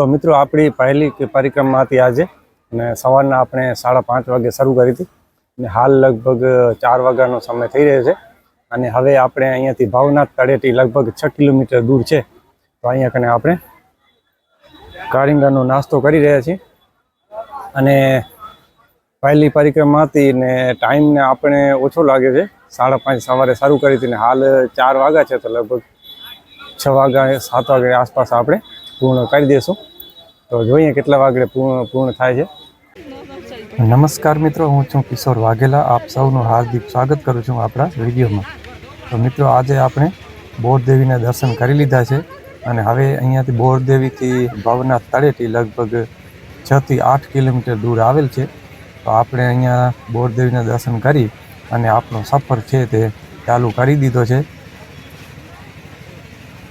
તો મિત્રો આપણી પહેલી પરિક્રમા હતી આજે અને સવારના આપણે 5:30 વાગે શરૂ કરી હતી અને હાલ લગભગ 4 વાગ્યાનો સમય થઈ રહ્યો છે અને હવે આપણે અહીંયાથી ભાવનાથ તળેટી લગભગ 6 કિલોમીટર દૂર છે. તો અહીંયા કને આપણે કાળિંગાનો નાસ્તો કરી રહ્યા છીએ અને પહેલી પરિક્રમા હતી ને ટાઈમને આપણે ઓછો લાગ્યો છે. 5:30 સવારે શરૂ કરી હતી ને હાલ 4 વાગ્યા છે, તો લગભગ 6 વાગ્યા 7 વાગ્યા આસપાસ આપણે પૂર્ણ કરી દઈશું. તો જોઈએ કેટલા વાગે પૂર્ણ થાય છે. નમસ્કાર મિત્રો, હું છું કિશોર વાઘેલા. આપ સૌનું હાર્દિક સ્વાગત કરું છું આપણા વિડીયોમાં. તો મિત્રો, આજે આપણે બોરદેવીના દર્શન કરી લીધા છે અને હવે અહીંયાથી બોરદેવીથી ભવનાથ તળેટી લગભગ 6 થી 8 કિલોમીટર દૂર આવેલ છે. તો આપણે અહીંયા બોરદેવીના દર્શન કરી અને આપણો સફર છે તે ચાલુ કરી દીધો છે.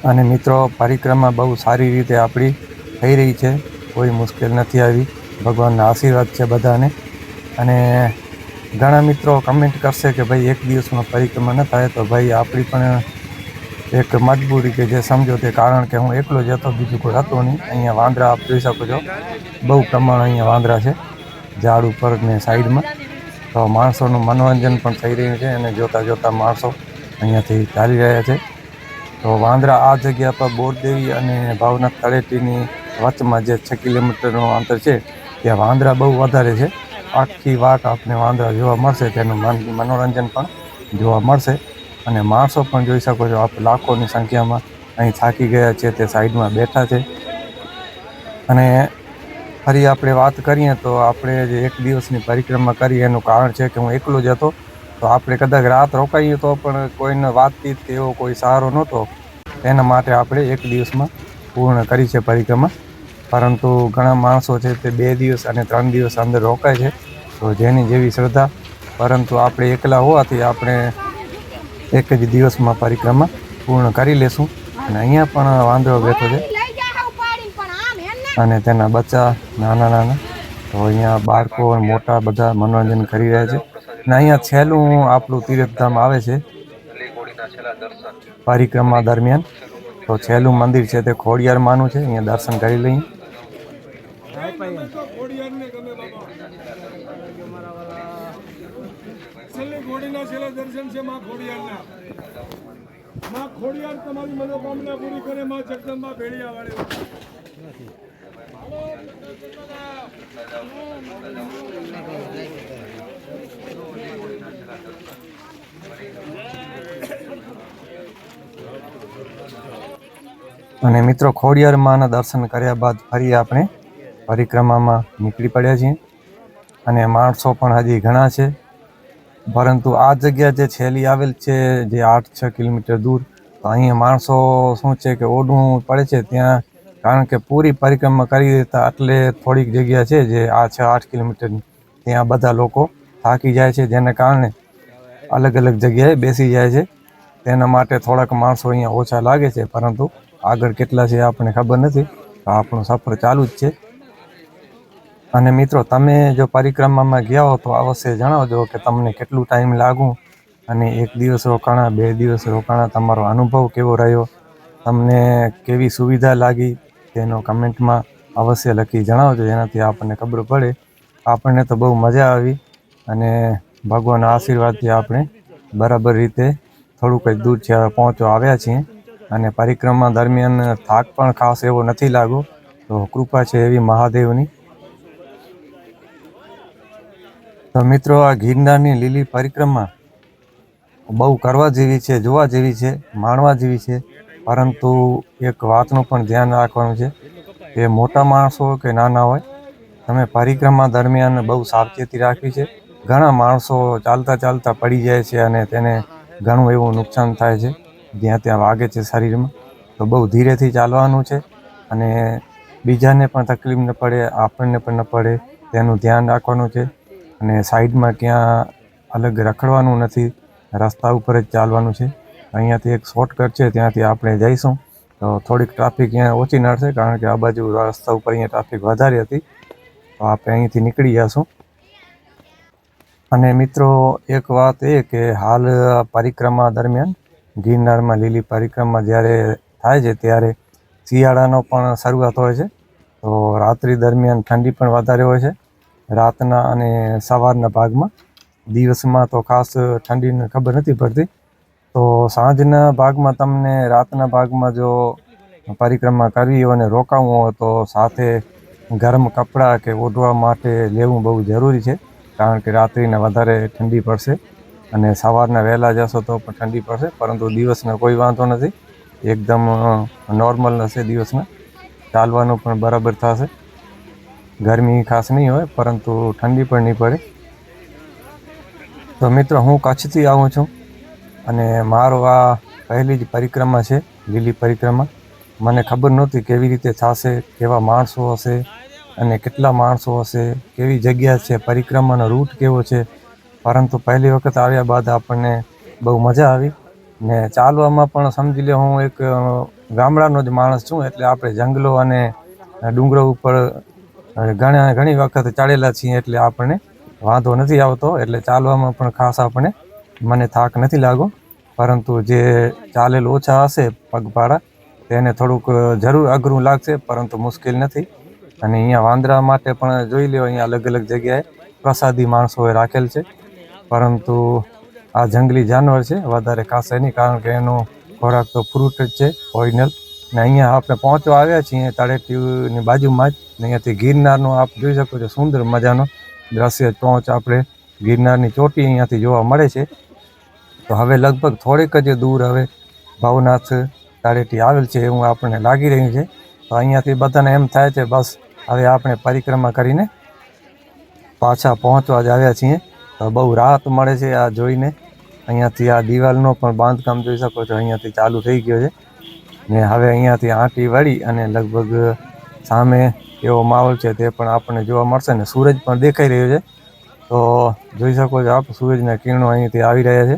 અને મિત્રો, પરિક્રમા બહુ સારી રીતે આપણી થઈ રહી છે, કોઈ મુશ્કેલ નથી આવી. ભગવાનના આશીર્વાદ છે બધાને. અને ઘણા મિત્રો કમેન્ટ કરશે કે ભાઈ એક દિવસમાં પરિક્રમા ન થાય, તો ભાઈ આપણી પણ એક મજબૂરી કે જે સમજો તે, કારણ કે હું એકલો જ હતો, બીજું કોઈ હતો નહીં. અહીંયા વાંદરા આપ જોઈ શકો છો, બહુ પ્રમાણ અહીંયા વાંદરા છે ઝાડ ઉપર ને સાઈડમાં. તો માણસોનું મનોરંજન પણ થઈ રહ્યું છે અને જોતાં જોતાં માણસો અહીંયાથી ચાલી રહ્યા છે. તો વાંદરા આ જગ્યા પર બોરદેવી અને ભાવનાથ તળેટીની વચમાં જે 6 કિલોમીટરનું અંતર છે ત્યાં વાંદરા બહુ વધારે છે. આખી વાટ આપણે વાંદરા જોવા મળશે, તેનું મનોરંજન પણ જોવા મળશે. અને માણસો પણ જોઈ શકો છો આપ, લાખોની સંખ્યામાં અહીં થાકી ગયા છે તે સાઈડમાં બેઠા છે. અને ફરી આપણે વાત કરીએ તો આપણે જે એક દિવસની પરિક્રમા કરી એનું કારણ છે કે હું એકલો જ હતો. તો આપણે કદાચ રાત રોકાઈએ તો પણ કોઈને વાતચીત કે એવો કોઈ સહારો નહોતો. એના માટે આપણે એક દિવસમાં પૂર્ણ કરી છે પરિક્રમા. પરંતુ ઘણા માણસો છે તે 2 દિવસ અને 3 દિવસ અંદર રોકાય છે, તો જેની જેવી શ્રદ્ધા. પરંતુ આપણે એકલા હોવાથી આપણે એક જ દિવસમાં પરિક્રમા પૂર્ણ કરી લેશું. અને અહીંયા પણ વાંદરો બેઠો છે અને તેના બચ્ચા નાના નાના. તો અહીંયા બાળકો અને મોટા બધા મનોરંજન કરી રહ્યા છે. અને અહીંયા છેલ્લું આપણું તીર્થધામ આવે છે પરિક્રમા દરમિયાન. તો છેલ્લું મંદિર છે તે ખોડિયાર માનું છે. અહીંયા દર્શન કરી લઈએ. ખોડિયાર તમારી મનોકામના પૂરી કરે, માં જગદંબા ભેળિયા વાળે. અને મિત્રો, ખોડિયાર માના દર્શન કર્યા બાદ ફરી આપણે પરિક્રમામાં નીકળી પડ્યા છીએ. અને માણસો પણ હજી ઘણા છે, પરંતુ આ જગ્યા જે છેલ્લી આવેલ છે જે 8-6 કિલોમીટર દૂર, તો અહીંયા માણસો શું છે કે ઓઢવું પડે છે ત્યાં, કારણ કે પૂરી પરિક્રમા કરી દેતા એટલે થોડીક જગ્યા છે જે આ 6-8 કિલોમીટરની, ત્યાં બધા લોકો થાકી જાય છે, જેને કારણે અલગ અલગ જગ્યાએ બેસી જાય છે. તેના માટે થોડાક માણસો અહીંયા ઓછા લાગે છે, પરંતુ આગળ કેટલા છે આપણને ખબર નથી. તો આપણો સફર ચાલુ જ છે. અને મિત્રો, તમે જો પરિક્રમામાં ગયા હો તો અવશ્ય જણાવજો કે તમને કેટલું ટાઈમ લાગ્યું અને 1 દિવસ રોકાણા, 2 દિવસ રોકાણા, તમારો અનુભવ કેવો રહ્યો, તમને કેવી સુવિધા લાગી, તેનો કમેન્ટમાં અવશ્ય લખી જણાવજો. જેનાથી આપણને ખબર પડે. આપણને તો બહુ મજા આવી અને ભગવાનના આશીર્વાદથી આપણે બરાબર રીતે થોડુંક જ દૂર છે પહોંચવા આવ્યા છીએ. અને પરિક્રમા દરમિયાન થાક પણ ખાસ એવો નથી લાગ્યો. તો કૃપા છે એવી મહાદેવની. તો મિત્રો, આ ગિરનારની લીલી પરિક્રમા બહુ કરવા જેવી છે, જોવા જેવી છે, માણવા જેવી છે. પરંતુ એક વાતનું પણ ધ્યાન રાખવાનું છે કે મોટા માણસો કે નાના હોય, તમે પરિક્રમા દરમિયાન બહુ સાવચેતી રાખવી છે. ઘણા માણસો ચાલતા ચાલતા પડી જાય છે અને તેને ઘણું એવું નુકસાન થાય છે, જ્યાં ત્યાં વાગે છે શરીરમાં. તો બહુ ધીરેથી ચાલવાનું છે અને બીજાને પણ તકલીફ ન પડે, આપણને પણ ન પડે, તેનું ધ્યાન રાખવાનું છે. અને સાઈડમાં ક્યાં અલગ રખડવાનું નથી, રસ્તા ઉપર જ ચાલવાનું છે. અહીંયાથી એક શોર્ટકટ છે, ત્યાંથી આપણે જઈશું. તો થોડીક ટ્રાફિક અહીંયા ઓછી નડશે, કારણ કે આ બાજુ રસ્તા ઉપર અહીંયા ટ્રાફિક વધારે હતી. તો આપણે અહીંથી નીકળી જઈશું. અને મિત્રો, એક વાત એ કે હાલ પરિક્રમા દરમિયાન ગિરનારમાં લીલી પરિક્રમા જ્યારે થાય છે ત્યારે શિયાળાનો પણ શરૂઆત હોય છે. તો રાત્રિ દરમિયાન ઠંડી પણ વધારે હોય છે રાતના અને સવારના ભાગમાં. દિવસમાં તો ખાસ ઠંડીની ખબર નથી પડતી. તો સાંજના ભાગમાં તમને રાતના ભાગમાં જો પરિક્રમા કરવી હોય અને રોકાવું હોય તો સાથે ગરમ કપડાં કે ઓઢવા માટે લેવું બહુ જરૂરી છે, કારણ કે રાત્રિને વધારે ઠંડી પડશે અને સવારના વહેલા જશો તો પણ ઠંડી પડશે, પરંતુ દિવસનો કોઈ વાંધો નથી, એકદમ નોર્મલ હશે. દિવસના ચાલવાનું પણ બરાબર થશે, ગરમી ખાસ નહીં હોય પરંતુ ઠંડી પણ નહીં પડે. તો મિત્રો, હું કચ્છથી આવું છું અને મારો આ પહેલી જ પરિક્રમા છે, લીલી પરિક્રમા. મને ખબર નહોતી કેવી રીતે થશે, કેવા માણસો હશે અને કેટલા માણસો હશે, કેવી જગ્યા છે, પરિક્રમાનો રૂટ કેવો છે. પરંતુ પહેલી વખત આવ્યા બાદ આપણને બહુ મજા આવી ને ચાલવામાં પણ. સમજી લે હું એક ગામડાનો જ માણસ છું, એટલે આપણે જંગલો અને ડુંગરો ઉપર ઘણી વખત ચડેલા છીએ, એટલે આપણને વાંધો નથી આવતો. એટલે ચાલવામાં પણ ખાસ મને થાક નથી લાગ્યો. પરંતુ જે ચાલેલ ઓછા હશે પગપાળા, તેને થોડુંક જરૂર અઘરું લાગશે, પરંતુ મુશ્કેલ નથી. અને અહીંયા વાંદરા માટે પણ જોઈ લો, અહીંયા અલગ અલગ જગ્યાએ પ્રસાદી માણસોએ રાખેલ છે, પરંતુ આ જંગલી જાનવર છે, વધારે ખાશે નહીં, કારણ કે એનો ખોરાક તો ફ્રૂટ જ છે, ઓરિજિનલ. ને અહીંયા આપણે પહોંચવા આવ્યા છીએ તળેટીની બાજુમાં જ. અહીંયાથી ગિરનારનો આપ જોઈ શકો છો સુંદર મજાનો દ્રશ્ય ટોચ આપણે ગિરનારની ચોટી અહીંયાથી જોવા મળે છે. તો હવે લગભગ થોડીક જ દૂર હવે ભવનાથ તળેટી આવેલ છે એવું આપણને લાગી રહ્યું છે. તો અહીંયાથી બધાને એમ થાય છે બસ હવે આપણે પરિક્રમા કરીને પાછા પહોંચવા જ આવ્યા છીએ. તો બહુ રાહત મળે છે આ જોઈને. અહીંયાથી આ દિવાલનો પણ બાંધકામ જોઈ શકો છો, અહીંયાથી ચાલુ થઈ ગયો છે ને હવે અહીંયાથી આંટી વળી અને લગભગ સામે એવો માહોલ છે તે પણ આપણને જોવા મળશે ને સૂરજ પણ દેખાઈ રહ્યો છે. તો જોઈ શકો છો આપ, સૂરજના કિરણો અહીંથી આવી રહ્યા છે.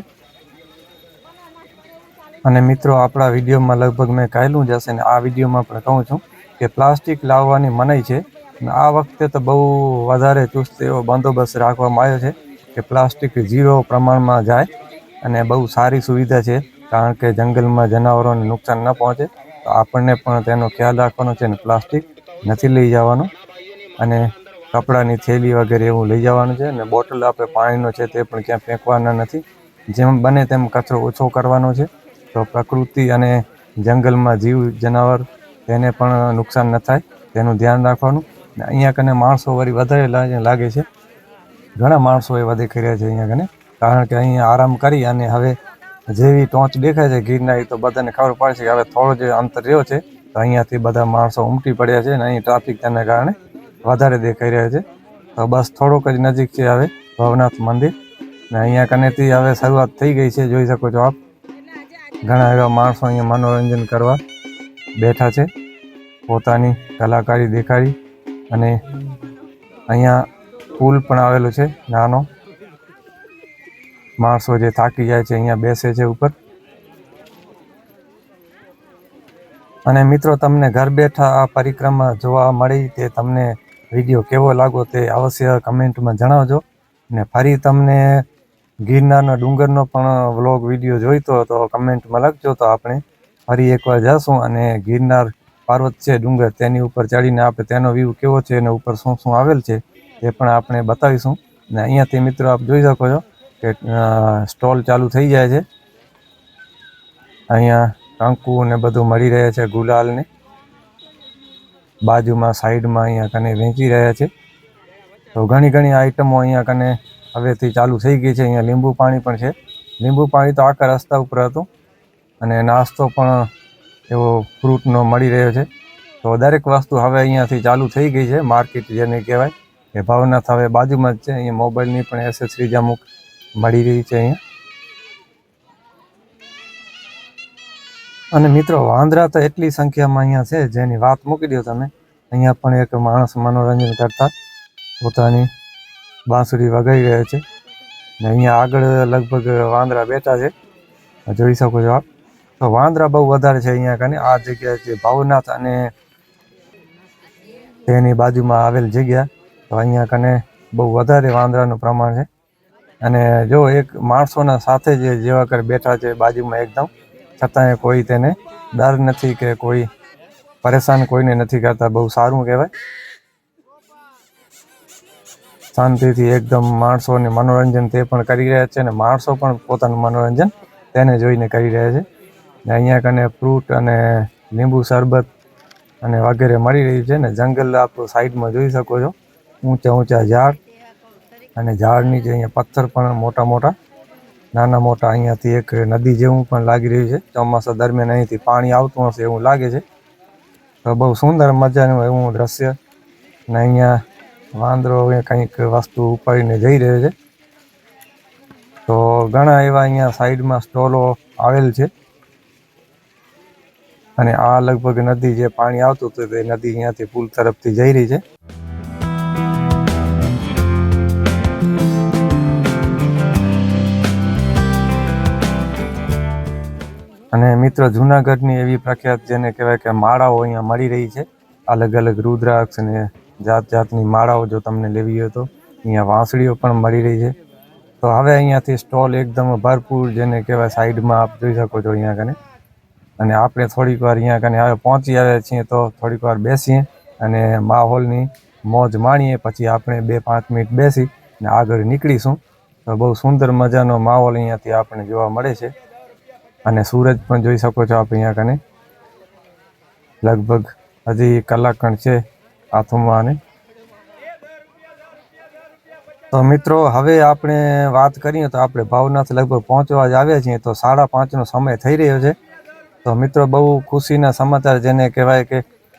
અને મિત્રો, આપણા વિડીયોમાં લગભગ મેં કહેલું જ હશે ને આ વિડીયોમાં પણ કહું છું કે પ્લાસ્ટિક લાવવાની મનાઈ છે. આ વખતે તો બહુ વધારે ચુસ્ત એવો બંદોબસ્ત રાખવામાં આવ્યો છે કે પ્લાસ્ટિક 0 પ્રમાણમાં જાય. અને બહુ સારી સુવિધા છે, કારણ કે જંગલમાં જનાવરોને નુકસાન ન પહોંચે. તો આપણને પણ તેનો ખ્યાલ રાખવાનો છે અને પ્લાસ્ટિક નથી લઈ જવાનું. અને કપડાની થેલી વગેરે એવું લઈ જવાનું છે. અને બોટલ આપણે પાણીનો છે તે પણ ક્યાં ફેંકવાના નથી. જેમ બને તેમ કચરો ઓછો કરવાનો છે. તો પ્રકૃતિ અને જંગલમાં જીવ જનાવર તેને પણ નુકસાન ન થાય તેનું ધ્યાન રાખવાનું. ને અહીંયા કને માણસો વળી વધારે લાગે છે, ઘણા માણસો એવા દેખાઈ રહ્યા છે અહીંયા કને, કારણ કે અહીંયા આરામ કરી અને હવે જેવી ટોચ દેખાય છે ગિરનારી, તો બધાને ખબર પડે છે કે હવે થોડો જે અંતર રહ્યો છે તો અહીંયાથી બધા માણસો ઉમટી પડ્યા છે અને અહીં ટ્રાફિક તેના કારણે વધારે દેખાઈ રહ્યા છે. તો બસ થોડુંક જ નજીક છે હવે ભવનાથ મંદિર, ને અહીંયા કનેથી હવે શરૂઆત થઈ ગઈ છે. જોઈ શકો છો આપ, ઘણા એવા માણસો અહીંયા મનોરંજન કરવા બેઠા છે, પોતાની કલાકારી દેખાડી. અને અહીંયા પુલ પણ આવેલો છે નાનો, માણસો જે થાકી જાય છે અહીંયા બેસે છે ઉપર. અને મિત્રો, તમને ઘર બેઠા આ પરિક્રમા જોવા મળી તે તમને વિડીયો કેવો લાગ્યો તે અવશ્ય કમેન્ટમાં જણાવજો. ને ફરી તમને ગિરનારના ડુંગરનો પણ વ્લોગ વિડીયો જોઈતો તો કમેન્ટમાં લખજો, તો આપણે ફરી એકવાર જઈશું અને ગિરનાર પર્વત છે ડુંગર, તેની ઉપર ચડીને આપણે તેનો વ્યૂ કેવો છે અને ઉપર શું શું આવેલ છે તે પણ આપણે બતાવીશું. ને અહીંયાથી મિત્રો આપ જોઈ શકો છો કે સ્ટોલ ચાલુ થઈ જાય છે. અહીંયા કંકુ ને બધું મળી રહે છે, ગુલાલ ને બાજુમાં સાઈડમાં અહીંયા કને વેચી રહ્યા છે. તો ઘણી આઈટમો અહીંયા કને હવેથી ચાલુ થઈ ગઈ છે. અહીંયા લીંબુ પાણી પણ છે. લીંબુ પાણી તો આખા રસ્તા ઉપર હતું અને નાસ્તો પણ એવો ફ્રૂટનો મળી રહ્યો છે. તો દરેક વસ્તુ હવે અહીંયાથી ચાલુ થઈ ગઈ છે. માર્કેટ જેને કહેવાય એ ભવનાથ હવે બાજુમાં જ છે. અહીંયા મોબાઈલની પણ એસેસરીઝ અમુક મળી રહી છે અહીંયા. અને મિત્રો, વાંદરા તો એટલી સંખ્યામાં અહીંયા છે જેની વાત મૂકી દો તમે. અહીંયા પણ એક માણસ મનોરંજન કરતા પોતાની બાંસુરી વગાડી રહ્યા છે. ને અહીંયા આગળ લગભગ વાંદરા બેઠા છે, જોઈ શકો છો આપ. તો વાંદરા બહુ વધારે છે અહીંયા કને. આ જગ્યા છે ભવનાથ અને તેની બાજુમાં આવેલ જગ્યા. તો અહીંયા કને બહુ વધારે વાંદરાનું પ્રમાણ છે. અને જો એક માણસોના સાથે જેવા કરે બેઠા છે બાજુમાં એકદમ, છતાંય કોઈ તેને ડર નથી કે કોઈ પરેશાન કોઈને નથી કરતા, બહુ સારું કહેવાય. શાંતિથી એકદમ માણસોને મનોરંજન તે પણ કરી રહ્યા છે, અને માણસો પણ પોતાનું મનોરંજન તેને જોઈને કરી રહ્યા છે. ને અહીંયા કને ફ્રૂટ અને લીંબુ શરબત અને વગેરે મળી રહ્યું છે. ને જંગલ આપ સાઈડમાં જોઈ શકો છો, ઊંચા ઊંચા ઝાડ, અને ઝાડ નીચે અહીંયા પથ્થર પણ મોટા મોટા નાના મોટા, અહીંયાથી એક નદી જેવું પણ લાગી રહ્યું છે. ચોમાસા દરમિયાન અહીંથી પાણી આવતું હશે એવું લાગે છે. તો બહુ સુંદર મજાનું એવું દ્રશ્ય. ને અહીંયા વાંદરો કંઈક વસ્તુ ઉપાડીને જઈ રહ્યો છે. તો ઘણા એવા અહીંયા સાઈડમાં સ્ટોલો આવેલ છે, અને આ લગભગ નદી જે પાણી આવતું હતું તે નદી અહીંયાથી પુલ તરફથી જઈ રહી છે. અને મિત્રો જુનાગઢની એવી પ્રખ્યાત જેને કહેવાય કે માળાઓ અહીંયા મળી રહી છે. અલગ અલગ રુદ્રાક્ષ અને જાત જાતની માળાઓ જો તમને લેવી હોય તો અહીંયા વાંસળીઓ પણ મળી રહી છે. તો હવે અહીંયાથી સ્ટોલ એકદમ ભરપૂર જેને કહેવાય સાઈડમાં આપ જોઈ શકો છો અહીંયા કને. અને આપણે થોડીક વાર અહીંયા કને હવે પહોંચી આવ્યા છીએ, તો થોડીક વાર બેસીએ અને માહોલની મોજ માણીએ. પછી આપણે 2-5 મિનિટ બેસી અને આગળ નીકળીશું. તો બહુ સુંદર મજાનો માહોલ અહીંયાથી આપણને જોવા મળે છે. અને સૂરજ પણ જોઈ શકો છો આપ અહીંયા કને. લગભગ હજી કલાકણ છે હાથમાં. અને તો મિત્રો હવે આપણે વાત કરીએ તો આપણે ભાવનાથ લગભગ પહોંચવા જ આવ્યા છીએ. તો 5:30નો સમય થઈ રહ્યો છે. તો મિત્રો બહુ ખુશીના સમાચાર જેને કહેવાય કે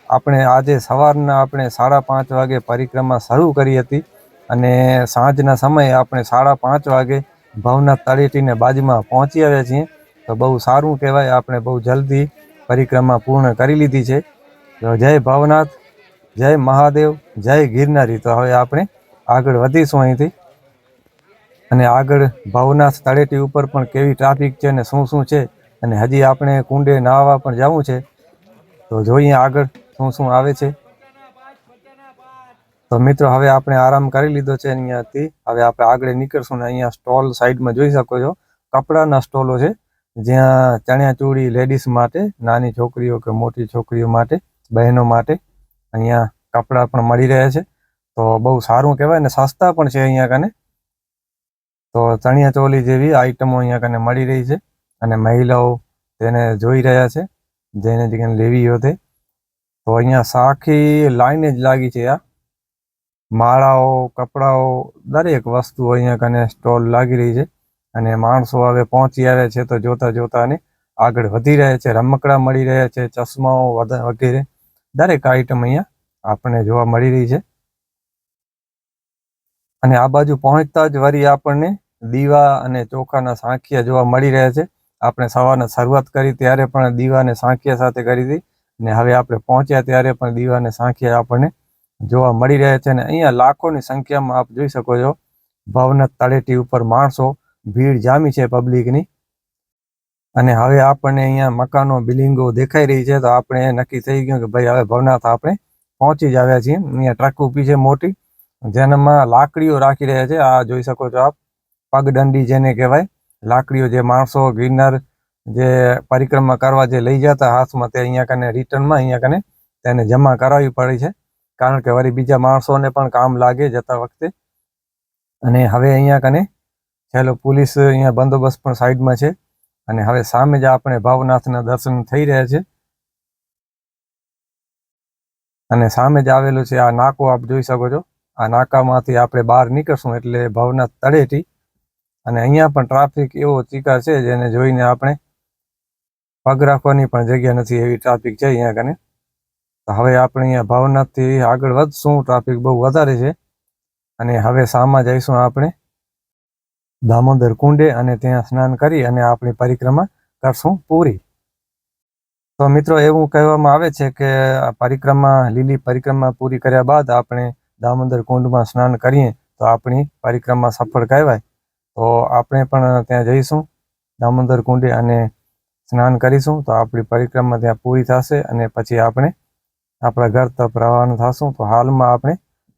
આપણે આજે સવારના આપણે 5:30 વાગે પરિક્રમા શરૂ કરી હતી, અને સાંજના સમયે આપણે 5:30 વાગે ભવનાથ તળેટીને બાજુમાં પહોંચી આવ્યા છીએ. તો બહુ સારું કહેવાય, આપણે બહુ જલ્દી પરિક્રમા પૂર્ણ કરી લીધી છે. તો જય ભવનાથ, જય મહાદેવ, જય ગિરનારી. તો હવે આપણે આગળ વધીશું અહીંથી, અને આગળ ભવનાથ તળેટી ઉપર પણ કેવી ટ્રાફિક છે અને શું શું છે, અને હજી આપણે કુંડે નાહવા પણ જવું છે. તો જોઈએ આગળ શું શું આવે છે. તો મિત્રો હવે આપણે આરામ કરી લીધો છે અહીંયાથી. હવે આપણે આગળ નીકળશું. ને અહીંયા સ્ટોલ સાઈડમાં જોઈ શકો છો, કપડાના સ્ટોલો છે, જ્યાં ચણિયાચોળી લેડીઝ માટે, નાની છોકરીઓ કે મોટી છોકરીઓ માટે, બહેનો માટે અહીંયા કપડાં પણ મળી રહ્યા છે. તો બહુ સારું કહેવાય, ને સસ્તા પણ છે અહીંયા કને. તો ચણિયાચોળી જેવી આઈટમો અહીંયા કને મળી રહી છે, અને મહિલાઓ તેને જોઈ રહ્યા છે, જેને જેને લેવી હોય તે. તો અહીંયા આખી લાઈન જ લાગી છે. આ માળાઓ, કપડાઓ, દરેક વસ્તુ અહીંયા કને સ્ટોલ લાગી રહી છે. અને માણસો હવે પહોંચી આવ્યા છે, તો જોતા જોતા અને આગળ વધી રહ્યા છે. રમકડા મળી રહ્યા છે, ચશ્માઓ વગેરે દરેક આઈટમ અહીંયા આપણને જોવા મળી રહી છે. અને આ બાજુ પહોંચતા જ વળી આપણને દીવા અને ચોખાના સાંખિયા જોવા મળી રહ્યા છે. આપણે સવારના શરૂઆત કરી ત્યારે પણ દીવા અને સાંખિયા સાથે કરી હતી, અને હવે આપણે પહોંચ્યા ત્યારે પણ દીવા અને સાંખિયા આપણને જોવા મળી રહ્યા છે. અને અહીંયા લાખોની સંખ્યામાં આપ જોઈ શકો છો ભવનાથ તળેટી ઉપર માણસો, ભીડ જામી છે પબ્લિકની. અને હવે આપણને અહીંયા મકાનો, બિલ્ડિંગો દેખાઈ રહી છે. તો આપણે નક્કી થઈ ગયું કે ભાઈ હવે ભવનાથ આપણે પહોંચી જ આવ્યા છીએ. અહીંયા ટ્રક ઊભી છે મોટી, જેનામાં લાકડીઓ રાખી રહ્યા છે. આ જોઈ શકો છો આપ, પગદંડી જેને કહેવાય, લાકડીઓ જે માણસો ગિરનાર જે પરિક્રમા કરવા જે લઈ જતા હાથમાં, તે અહીંયા કને રિટર્નમાં અહીંયા કને તેને જમા કરાવવી પડી છે, કારણ કે વળી બીજા માણસોને પણ કામ લાગે જતા વખતે. અને હવે અહીંયા કને છેલ્લો પોલીસ અહીંયા બંદોબસ્ત પણ સાઈડમાં છે. અને હવે સામે જ આપણે ભાવનાથના દર્શન થઈ રહ્યા છે. અને સામે જ આવેલું છે આ નાકો, આપ જોઈ શકો છો. આ નાકામાંથી આપણે બહાર નીકળશું એટલે ભવનાથ તળેટી. અને અહીંયા પણ ટ્રાફિક એવો ચીકાર છે જેને જોઈને આપણે પગ રાખવાની પણ જગ્યા નથી, એવી ટ્રાફિક છે અહીંયા કને. તો હવે આપણે અહીંયા ભવનાથથી આગળ વધશું. ટ્રાફિક બહુ વધારે છે. અને હવે સામા જઈશું આપણે દામોદર કુંડે, અને ત્યાં સ્નાન કરી અને આપણી પરિક્રમા કરશું પૂરી. તો મિત્રો એવું કહેવામાં આવે છે કે પરિક્રમા, લીલી પરિક્રમા પૂરી કર્યા બાદ આપણે દામોદર કુંડમાં સ્નાન કરીએ તો આપણી પરિક્રમા સફળ કહેવાય. તો આપણે પણ ત્યાં જઈશું દામોદર કુંડે અને સ્નાન કરીશું. તો આપણી પરિક્રમા ત્યાં પૂરી થશે, અને પછી આપણે આપણા ઘર તરફ રવાના થશું. તો હાલમાં આપણે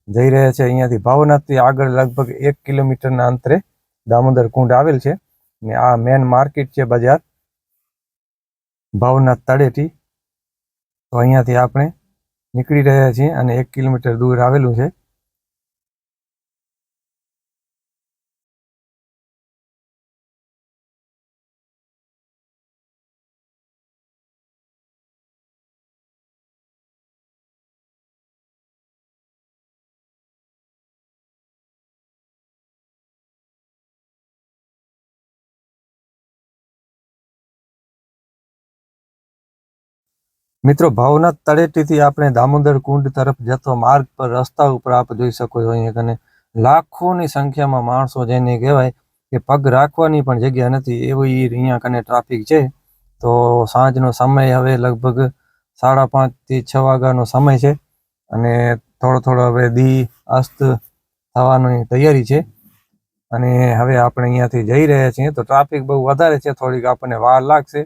જઈ રહ્યા છે અહીંયાથી ભવનાથથી આગળ લગભગ 1 કિલોમીટરના અંતરે દામોદર કુંડ આવેલ છે. ને આ મેન માર્કેટ છે, બજાર ભવનાથ તળેટી. તો અહીંયાથી આપણે નીકળી રહ્યા છીએ અને 1 કિલોમીટર દૂર આવેલું છે. મિત્રો, ભાવનાથ તળેટીથી આપણે દામોદર કુંડ તરફ જતો માર્ગ પર રસ્તા ઉપર આપ જોઈ શકો છો અહીંયા કને લાખોની સંખ્યામાં માણસો, જેને કહેવાય કે પગ રાખવાની પણ જગ્યા નથી એવી અહીંયા કને ટ્રાફિક છે. તો સાંજનો સમય હવે લગભગ 5:30 થી 6 વાગ્યાનો સમય છે અને થોડો હવે દી અસ્ત થવાની તૈયારી છે અને હવે આપણે અહીંયાથી જઈ રહ્યા છીએ. તો ટ્રાફિક બહુ વધારે છે, થોડીક આપણને વાર લાગશે,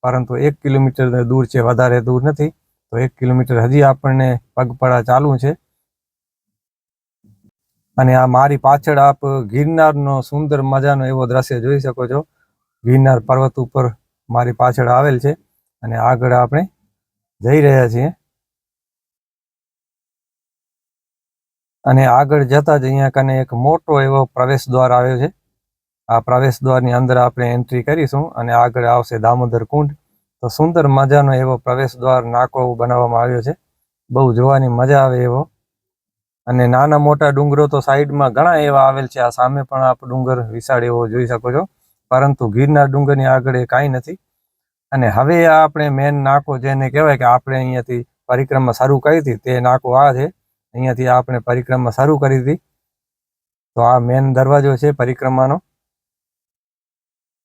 પરંતુ 1 કિલોમીટર દૂર છે, વધારે દૂર નથી. તો 1 કિલોમીટર હજી આપણને પગપાળા ચાલુ છે. અને આ મારી પાછળ આપ ગિરનારનો સુંદર મજાનો એવો દ્રશ્ય જોઈ શકો છો. ગિરનાર પર્વત ઉપર મારી પાછળ આવેલ છે અને આગળ આપણે જઈ રહ્યા છીએ. અને આગળ જતા જ અહીંયા કને એક મોટો એવો પ્રવેશ દ્વાર આવ્યો છે. આ પ્રવેશ દ્વારની અંદર આપણે એન્ટ્રી કરીશું અને આગળ આવશે દામોદર કુંડ. તો સુંદર મજાનો એવો પ્રવેશ દ્વાર નાકો બનાવવામાં આવ્યો છે, બહુ જોવાની મજા આવે એવો. અને નાના મોટા ડુંગરો તો સાઈડમાં ઘણા એવા આવેલ છે. આ સામે પણ આપ ડુંગર વિશાળ એવો જોઈ શકો છો, પરંતુ ગિરનાર ડુંગરની આગળ એ કાંઈ નથી. અને હવે આ આપણે મેન નાકો, જેને કહેવાય કે આપણે અહીંયાથી પરિક્રમા શરૂ કરી હતી, તે નાકો આ છે. અહીંયાથી આપણે પરિક્રમા શરૂ કરી હતી. તો આ મેન દરવાજો છે પરિક્રમાનો.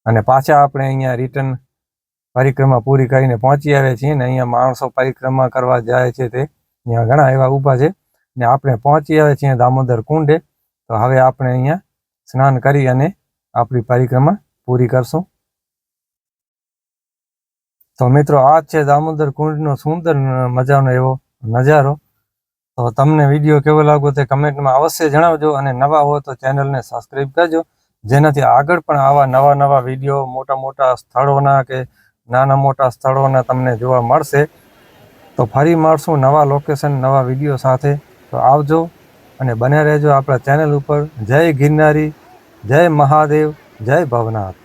અને પાછા આપણે અહીંયા રિટર્ન પરિક્રમા પૂરી કરીને પહોંચી આવ્યા છીએ ને અહીંયા માણસો પરિક્રમા કરવા જાય છે, તે અહીંયા ઘણા એવા ઊભા છે ને આપણે પહોંચી આવ્યા છીએ દામોદર કુંડે. તો હવે આપણે અહીંયા સ્નાન કરી અને આપણી પરિક્રમા પૂરી કરશું. તો મિત્રો, આ છે દામોદર કુંડનો સુંદર મજાનો એવો નજારો. તો તમને વિડીયો કેવો લાગ્યો તે કમેન્ટમાં અવશ્ય જણાવજો અને નવા હો તો ચેનલને સબસ્ક્રાઈબ કરજો, જેનાથી આગળ પણ આવા નવા વિડીયો મોટા સ્થળોના કે નાના મોટા સ્થળોના તમને જોવા મળશે. તો ફરી મળશું નવા લોકેશન, નવા વિડીયો સાથે. તો આવજો અને બને રહેજો આપણા ચેનલ ઉપર. જય ગિરનારી, જય મહાદેવ, જય ભવનાથ.